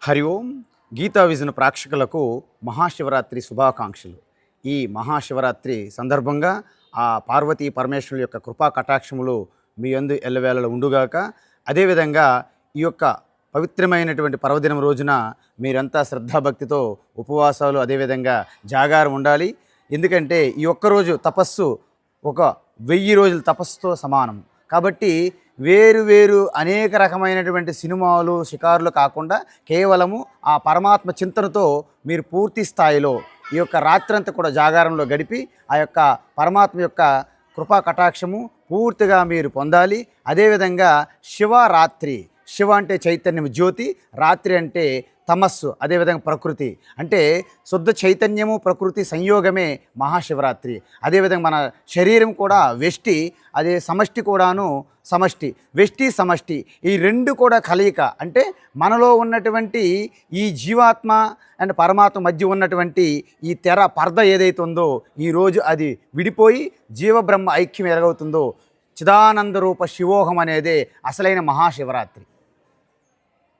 హరి ఓం. Gita vision ప్రేక్షకులకు మహాశివరాత్రి శుభాకాంక్షలు. ఈ మహాశివరాత్రి సందర్భంగా ఆ పార్వతీ పరమేశ్వరుల యొక్క కృపా కటాక్షములు మీ యందు ఎల్లవేళలా ఉండుగాక. అదేవిధంగా ఈ యొక్క పవిత్రమైనటువంటి పర్వదినం రోజున మీరంతా శ్రద్ధాభక్తితో ఉపవాసాలు అదేవిధంగా జాగారం ఉండాలి. ఎందుకంటే ఈ ఒక్కరోజు తపస్సు ఒక 1000 రోజుల తపస్సుతో సమానం. కాబట్టి వేరు వేరు అనేక రకమైనటువంటి సినిమాలు షికారులు కాకుండా కేవలము ఆ పరమాత్మ చింతనతో మీరు పూర్తి స్థాయిలో ఈ యొక్క రాత్రంతా కూడా జాగారంలో గడిపి ఆ యొక్క పరమాత్మ యొక్క కృపా కటాక్షము పూర్తిగా మీరు పొందాలి. అదేవిధంగా శివరాత్రి, శివ అంటే చైతన్యం జ్యోతి, రాత్రి అంటే తమస్సు, అదేవిధంగా ప్రకృతి అంటే శుద్ధ చైతన్యము ప్రకృతి సంయోగమే మహాశివరాత్రి. అదేవిధంగా మన శరీరం కూడా వెష్టి, అదే సమష్టి కూడాను సమష్టి, వెష్టి సమష్టి ఈ రెండు కూడా కలయిక. అంటే మనలో ఉన్నటువంటి ఈ జీవాత్మ అండ్ పరమాత్మ మధ్య ఉన్నటువంటి ఈ తెర పర్ద ఏదైతే ఉందో ఈరోజు అది విడిపోయి జీవబ్రహ్మ ఐక్యం ఎరగవుతుందో చిదానంద రూప శివోహం అనేదే అసలైన మహాశివరాత్రి.